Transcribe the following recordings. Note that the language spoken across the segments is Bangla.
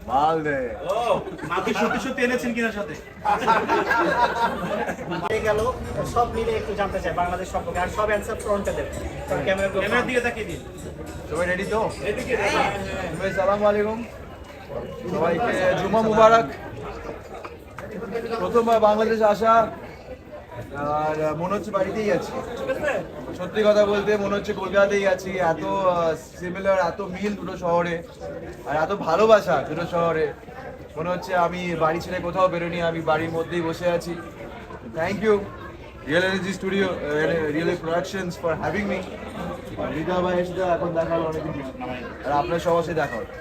মাল দে মাকে সত্যি সত্যি এনেছেন কিনার সাথে গেল সব মিলে একটু জানতে চাই বাংলাদেশ সম্পর্কে আর সব অ্যান্সার ফ্রন্টে দেবে ক্যামেরার দিকে তাকিয়ে দিন। সবাই রেডি তো? সালামু আলাইকুম সবাইকে, জুমা মুবারক। প্রথমবার বাংলাদেশ আসা আর মনে হচ্ছে বাড়িতেই আছি। সত্যি কথা বলতে মনে হচ্ছে কলকাতাতেই আছি। এত সিমিলার, এত মিল দুটো শহরে, আর এত ভালোবাসা দুটো শহরে। মনে হচ্ছে আমি বাড়ি ছেড়ে কোথাও বেরোনি, আমি বাড়ির মধ্যেই বসে আছি। Thank you real energy studio, real productions for having me. Rita ভাইয়ের সাথে এখন দেখা হলো অনেকদিন, আর আপনার সবার সাথে দেখা হলো।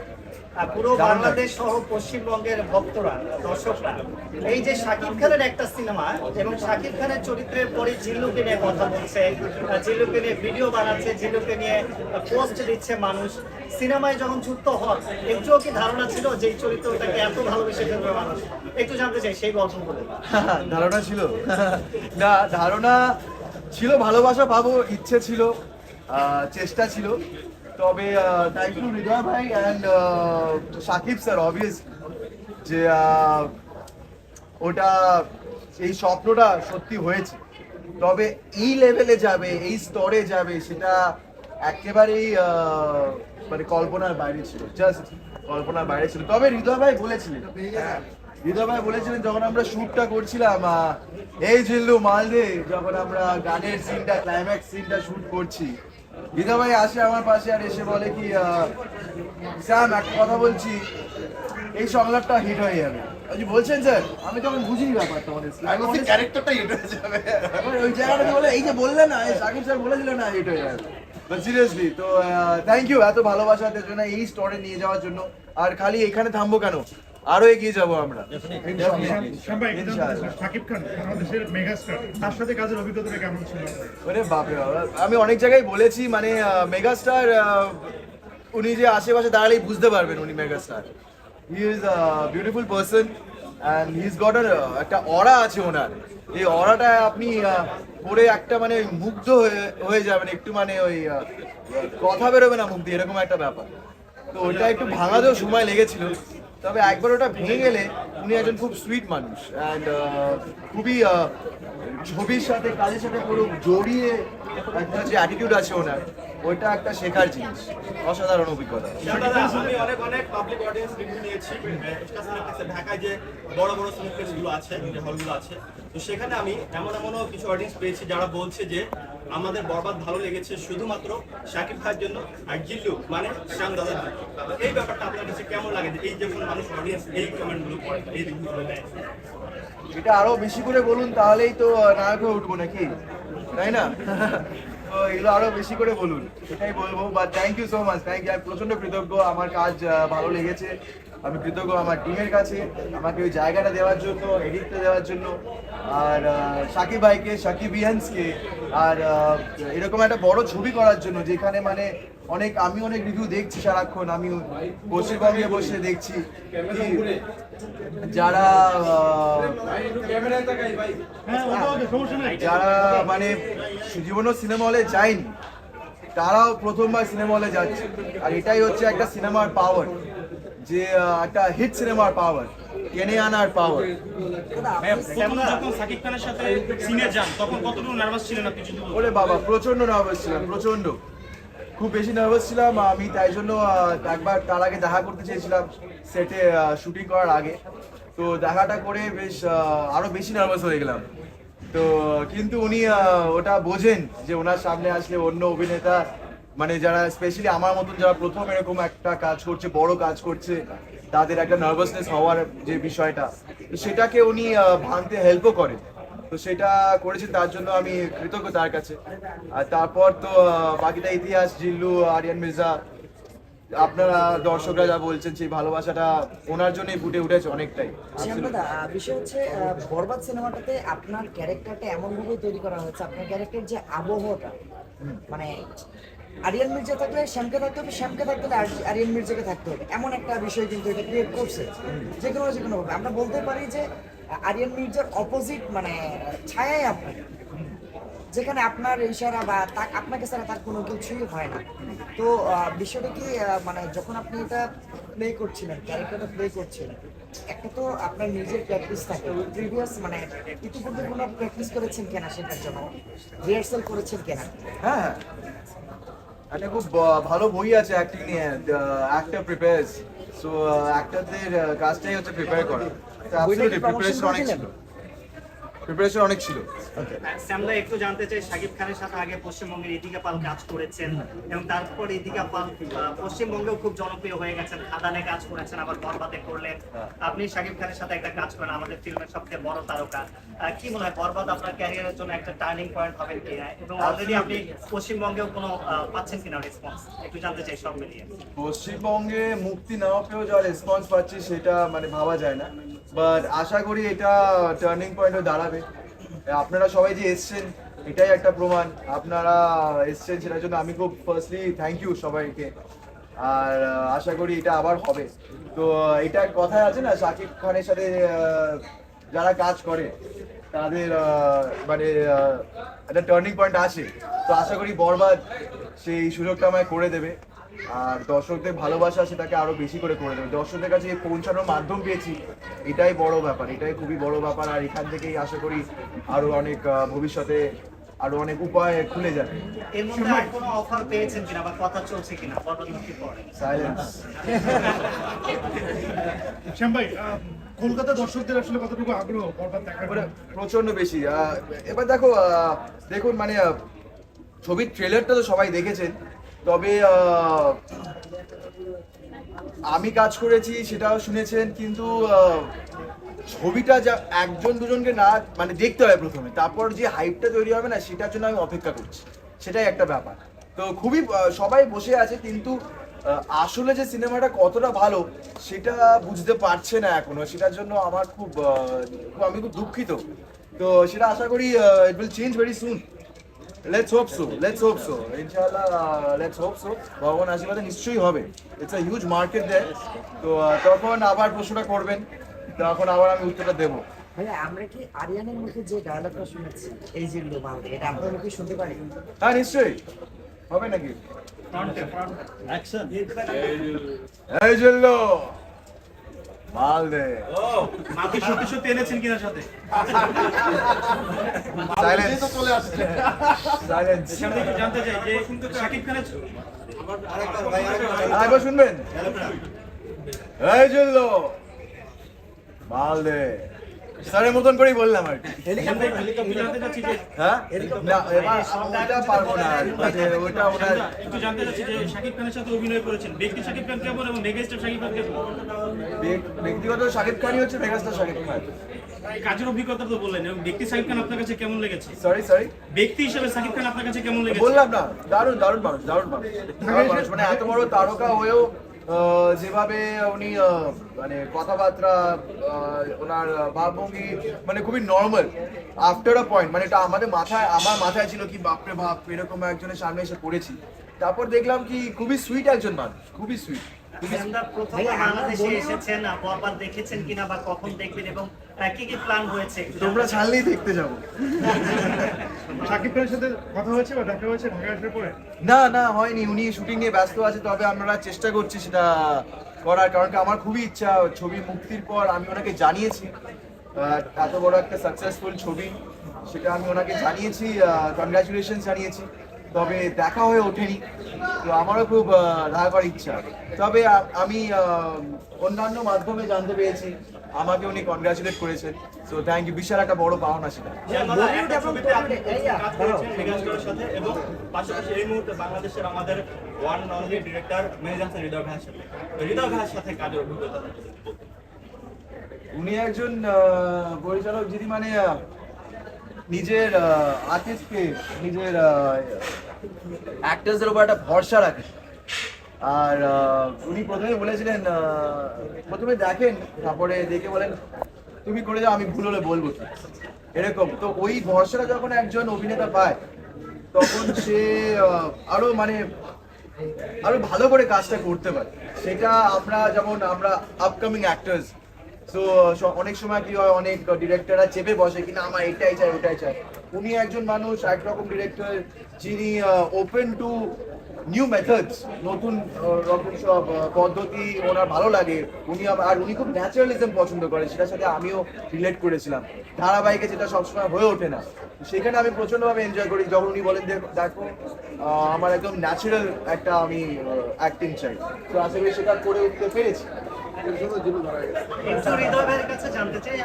পুরো বাংলাদেশ সহ পশ্চিমবঙ্গের ভক্তরা, দর্শকরা এই যে শাকিব খানের একটা সিনেমা এবং শাকিব খানের চরিত্রের পরে জিল্লুকে নিয়ে কথা বলছে, জিল্লুকে নিয়ে ভিডিও বানাচ্ছে, জিল্লুকে নিয়ে পোস্ট দিচ্ছে মানুষ। সিনেমায় যখন যুক্ত হন একটুও কি ধারণা ছিল যে এই চরিত্রটাকে এত ভালোবেসে ফেলবে মানুষ? একটু জানতে চাই সেই গল্প বলে। ধারণা ছিল না, ধারণা ছিল, ভালোবাসা পাবো ইচ্ছে ছিল, চেষ্টা ছিল। তবে থ্যাংক ইউ হৃদয় ভাই অ্যান্ড সাকিব স্যার অবভিয়াস যে ওটা এই স্বপ্নটা সত্যি হয়েছে। তবে এই লেভেলে যাবে, এই স্তরে যাবে, সেটা একেবারেই মানে কল্পনার বাইরে ছিল, জাস্ট কল্পনার বাইরে ছিল। তবে হৃদয় ভাই বলেছিলেন যখন আমরা শ্যুটটা করছিলাম, এই জিল্লু মাল দে, যখন আমরা গানের সিনটা, ক্লাইম্যাক্স সিনটা শ্যুট করছি, হৃদয় ভাই আসে আমার পাশে আর এসে বলে কি, স্যাম একটা কথা বলছি, এই সংলাপটা হিট হয়ে যাবে। বলছেন স্যার? আমি তখন বুঝিনি ব্যাপারটা, ক্যারেক্টারটা হিট হয়ে যাবে ওই জায়গাটা বলে, এই যে বললেন না সাকিব স্যার বলেছিলেন না হিট হয়ে যাবে। সিরিয়াসলি তো থ্যাংক ইউ এত ভালোবাসাদের জন্য, এই স্টোরে নিয়ে যাওয়ার জন্য। আর খালি এখানে থামবো কেন, আরো এগিয়ে যাবো আমরা। শাকিব খান বাংলাদেশের মেগাস্টার, তার সাথে কাজের অভিজ্ঞতা কেমন ছিল? আরে বাপরে বাবা, আমি অনেক জায়গায় বলেছি, মানে মেগাস্টার উনি যে আশেপাশে দাঁড়ালেই বুঝতে পারবেন উনি megastar. He is a beautiful person and he is goat একটা অরা আছে ওনার। এই অরাটা আপনি পরে একটা মানে মুগ্ধ হয়ে যাবেন, একটু মানে ওই কথা বেরোবে না মুখ দিয়ে, এরকম একটা ব্যাপার। তো ওটা একটু ভাঙাতেও সময় লেগেছিল, তবে একবার ওটা ভেঙে গেলে উনি একজন খুব সুইট মানুষ অ্যান্ড খুবই ছবির সাথে, কাজের সাথে পুরো জড়িয়ে একটা যে অ্যাটিটিউড আছে ওনার, ওইটা একটা শেখার জিনিস, অসাধারণ অভিজ্ঞতা। আমি অনেক অনেক পাবলিক অডিয়েন্স রিভিউ নিয়েছি ঢাকায় যে বড় বড় সিনেপ্লেক্সগুলো আছে, যে হলগুলো আছে, তো সেখানে আমি এমনও কিছু অডিয়েন্স পেয়েছি যারা বলছে যে আমাদের বরবাদ ভালো লেগেছে শুধুমাত্র শাকিব ভাইয়ের জন্য, আর জিল্লু মানে শ্যাম দাদার জন্য। এই ব্যাপারটা আপনার কাছে কেমন লাগে, এই যখন মানুষ অডিয়েন্স এই কমেন্টগুলো করে, এই রিভিউগুলো দেয়? এটা আরো বেশি করে বলুন, তাহলেই তো নায়ক হয়ে উঠবো নাকি, তাই না? তো এগুলো আরো বেশি করে বলুন, এটাই বলবো। But thank you so much, thank you. আমি প্রচন্ড কৃতজ্ঞ, আমার কাজ ভালো লেগেছে। আমি কৃতজ্ঞ আমার টিমের কাছে আমাকে ওই জায়গাটা দেওয়ার জন্য, এডিটটা দেওয়ার জন্য, আর সাকিব ভাইকে, সাকিবিয়ান্সকে, আর এরকম একটা বড় ছবি করার জন্য, যেখানে মানে আমি অনেক রিভিউ দেখছি সারাক্ষণ, আমি পশ্চিমবঙ্গে বসে দেখছি যারা যারা মানে জীবনও সিনেমা হলে যায়নি, তারাও প্রথমবার সিনেমা হলে যাচ্ছে। আর এটাই হচ্ছে একটা সিনেমার পাওয়ার, যে একটা হিট সিনেমার পাওয়ার, টেনে আনার পাওয়ার। যখন শাকিব খানের সাথে সিনে যান তখন কতটুকু নার্ভাস ছিলেন আপনি? ওরে বাবা, প্রচন্ড নার্ভাস ছিলাম, প্রচন্ড, খুব বেশি নার্ভাস ছিলাম আমি। তাই জন্য একবার তার আগে দেখা করতে চেয়েছিলাম, সেটে শুটিং করার আগে। তো দেখাটা করে বেশ আরো বেশি নার্ভাস হয়ে গেলাম। তো কিন্তু উনি ওটা বোঝেন যে ওনার সামনে আসলে অন্য অভিনেতা, মানে যারা স্পেশালি আমার মতন যারা প্রথম এরকম একটা কাজ করছে, বড় কাজ করছে, তাদের একটা নার্ভাসনেস হওয়ার যে বিষয়টা, তো সেটাকে উনি ভাঙতে হেল্পও করেন। তো সেটা করেছেন, তার জন্য আমি কৃতজ্ঞ তার কাছে। আর তারপর তো বাকিটা ইতিহাস, জিল্লু, আরিয়ান মির্জা, আপনারা দর্শকরা যা বলছেন, সেই ভালোবাসাটা ওনার জন্যই ফুটে উঠেছে অনেকটাই। বিষয় হচ্ছে বরবাদ সিনেমাটাতে আপনার ক্যারেক্টারটা এমনভাবে তৈরি করা হয়েছে, আপনার ক্যারেক্টার যে আবহটা, মানে আরিয়ান মির্জা থাকলে শ্যামকে থাকতে হবে, শ্যামকে থাকতে হলে আরিয়ান মির্জাকে থাকতে হবে, এমন একটা বিষয় কিন্তু এটা ক্রিয়েট করছে। যে কোনোভাবে আমরা বলতে পারি যে আরিয়ান মির্জার অপোজিট মানে ছায়াই আপনি। যেখানে আপনার ইশারা বা আপনাকে ছাড়া তার কোনো কিছুই হয় না। তো বিষয়টা কি মানে যখন আপনি এটা প্লে করছিলেন, ক্যারেক্টারটা প্লে করছিলেন, একটা তো আপনার নিজের প্র্যাকটিস থাকে, প্রিভিয়াস মানে ইতিপূর্বে কোনো প্র্যাকটিস করেছেন কিনা সেটার জন্য, রিহার্সাল করেছেন কিনা? হ্যাঁ, একটা খুব ভালো বই আছে অ্যাক্টিং নিয়ে, অ্যাক্টর প্রিপেয়ার্স। সো অ্যাক্টরদের কাজটাই হচ্ছে প্রিপেয়ার করা। তো অ্যাবসলিউটলি প্রিপারেশন অনেক ছিল, প্রিপারেশন অনেক ছিল। শ্যামদা, একটু জানতে চাই, শাকিব খানের সাথে আগে পশ্চিমবঙ্গের ইদিকা পাল কাজ করেছেন এবং তারপর ইদিকা পাল পশ্চিমবঙ্গেও খুব জনপ্রিয় হয়ে গেছেন, খাদানে কাজ করেছেন, আবার বরবাদে করলেন। আপনি শাকিব খানের সাথে একটা কাজ করেন, আমাদের ফিল্মের সবচেয়ে বড় তারকা। কি মনে হয় বরবাদ আপনার ক্যারিয়ারের জন্য একটা টার্নিং পয়েন্ট হবে কিনা, এবং অলরেডি আপনি পশ্চিমবঙ্গেও কোনো পাচ্ছেন কিনা রেসপন্স, একটু জানতে চাই সব মিলিয়ে। পশ্চিমবঙ্গে মুক্তি না পেয়েও যা রেসপন্স পাচ্ছি সেটা মানে ভাবা যায় না, বাট আশা করি এটা টার্নিং পয়েন্টে দাঁড়াবে। আপনারা সবাই যে এসছেন এটাই একটা প্রমাণ, আপনারা এসছেন সেটার জন্য আমি খুব ফার্স্টলি থ্যাংক ইউ সবাইকে। আর আশা করি এটা আবার হবে। তো এটা কথায় আছে না, শাকিব খানের সাথে যারা কাজ করে তাদের মানে একটা টার্নিং পয়েন্ট আসে। তো আশা করি বরবাদ সেই সুযোগটা আমায় করে দেবে, আর দর্শকদের ভালোবাসা সেটাকে আরো বেশি করে দেবে। দর্শকদের কাছে পৌঁছানোর মাধ্যম পেয়েছি, এটাই বড় ব্যাপার, এটাই খুবই বড় ব্যাপার। আর এখান থেকেই আশা করি আরো অনেক ভবিষ্যতে আরো অনেক উপায় খুলে যাবে। এর মধ্যে আর কোনো অফার পেয়েছেন কিনা বা কথা চলছে কিনা বরবাদ মুক্তির পরে? সাইলেন্স। শ্যাম ভাই, কলকাতা দর্শকদের আসলে কতটুকু আগ্রহ বরবাদ দেখার জন্য? প্রচন্ড বেশি। এবার দেখুন মানে ছবির ট্রেলারটা তো সবাই দেখেছেন, তবে আমি কাজ করেছি সেটাও শুনেছেন, কিন্তু ছবিটা যা একজন দুজনকে না মানে দেখতে হয় প্রথমে, তারপর যে হাইপটা তৈরি হবে না সেটার জন্য আমি অপেক্ষা করছি, সেটাই একটা ব্যাপার। তো খুবই সবাই বসে আছে, কিন্তু আসলে যে সিনেমাটা কতটা ভালো সেটা বুঝতে পারছে না এখনো, সেটার জন্য আমার আমি খুব দুঃখিত। তো সেটা আশা করি it will change very soon. Let's hope so ইনশাআল্লাহ, লেটস হোপ সো। ভগবান আশীর্বাদে নিশ্চয়ই হবে। ইটস আ হিউজ মার্কেট দেয়। তো তখন আবার প্রশ্নটা করবেন, তখন আবার আমি উত্তরটা দেবো। ভাইয়া, আমরা কি আরিয়ানের মুখে যে ডায়লগটা শুনেছি, এই যে লোমাল, এটা আপনার মুখে শুনতে পারি? হ্যাঁ নিশ্চয়ই হবে নাকি। এই জিল্লো মাল দে। মাকে সত্যি সত্যি এনেছেন কিনা সাথে? সাইলেন্স তো চলে আসছে। সাইলেন্স। সামনে একটু জানতে চাই যে শাকিব খানের আরেকবার শুনবেন? এই জিল্লো মাল দে। স্যারের মতন করেই বললাম আর কি। একটু জানতে চাচ্ছি যে হ্যাঁ না, এবার ওটা পারবো না, ওটা ওনার। একটু জানতে চাচ্ছি যে শাকিব খানের সাথে অভিনয় করেছেন, ব্যক্তি শাকিব খান কেমন এবং মেগাস্টার শাকিব খান কেমন? ব্যক্তিগত শাকিব খানই হচ্ছে মেগাস্টার শাকিব খান। কাজের অভিজ্ঞতা তো বললেন, এবং ব্যক্তি শাকিব খান আপনার কাছে কেমন লেগেছে? সরি ব্যক্তি হিসেবে শাকিব খান আপনার কাছে কেমন লেগেছে? বললাম না, দারুণ দারুণ মানুষ, দারুণ মানুষ। মানে এত বড় তারকা হয়েও যেভাবে উনি মানে কথাবার্তা, ওনার ভাবভঙ্গি মানে খুবই নর্মাল আফটার আ পয়েন্ট। মানে এটা আমার মাথায় ছিল কি বাপরে বাপ, এরকম একজনের সামনে এসে পড়েছি। তারপর দেখলাম কি খুবই সুইট একজন মানুষ, খুবই সুইট। শ্যামদা, প্রথমবার বাংলাদেশে এসেছেন, বরবাদ দেখেছেন কিনা বা কখন দেখবেন, এবং কি কি প্ল্যান হয়েছে একটু জানতে তোমরা চাই। ছাড়লেই দেখতে যাবো। শাকিব খানের সাথে কথা হয়েছে বা দেখা হয়েছে ঢাকা আসার পরে? না হয়নি, উনি শুটিং নিয়ে ব্যস্ত আছে। তবে আমরা চেষ্টা করছি সেটা করার, কারণ কি আমার খুবই ইচ্ছা ছবি মুক্তির পর আমি ওনাকে জানিয়েছি, এত বড় একটা সাকসেসফুল ছবি সেটা আমি ওনাকে জানিয়েছি, কনগ্রাচুলেশন জানিয়েছি, তবে দেখা হয়ে ওঠেনি। তো আমারও খুব দেখা করার ইচ্ছা। তবে আমি অন্যান্য মাধ্যমে জানতে পেরেছি আমাকে উনি কনগ্রাচুলেট করেছেন। সো থ্যাংক ইউ, বিশাল একটা বড় পাওনা সেটা। একটা ছবিতে আপনি কাজ করেছেন মেগাস্টারের সাথে, এবং পাশাপাশি এই মুহূর্তে বাংলাদেশের আমাদের ওয়ান অনলি ডিরেক্টর মেহেজাম হৃদয় ভাইয়ের সাথে, হৃদয় ভাইয়ের সাথে কাজের অভিজ্ঞতা। উনি একজন পরিচালক যিনি মানে নিজের আর্টিস্টকে, নিজের অ্যাক্টার্সদের উপর একটা ভরসা রাখেন। আর উনি প্রথমে বলেছিলেন, প্রথমে দেখেন তারপরে দেখে বলেন তুমি করে যাও, আমি ভুল হলে বলবো কি, এরকম। তো ওই ভরসাটা যখন একজন অভিনেতা পায় তখন সে আরো আরো ভালো করে কাজটা করতে পারে। সেটা আমরা আপকামিং অ্যাক্টার্স, তো অনেক সময় কি হয়, অনেক ডিরেক্টররা চেপে বসে কিনা আমার এটাই চাই ওটাই চাই, উনি একজন মানুষ, একরকম ডিরেক্টর যিনি ওপেন টু নিউ মেথডস, নতুন রকম সব পদ্ধতি ওনার ভালো লাগে। আর উনি খুব ন্যাচারালিজম পছন্দ করে, সেটার সাথে আমিও রিলেট করেছিলাম। ধারাবাহিকে যেটা সবসময় হয়ে ওঠে না, সেখানে আমি প্রচণ্ডভাবে এনজয় করি যখন উনি বলেন দেখো আমার একদম ন্যাচারাল একটা আমি অ্যাক্টিং চাই। তো আশা করি সেটা করে উঠতে পেরেছি। একটু হৃদয় ভাইয়ের কাছে জানতে চাই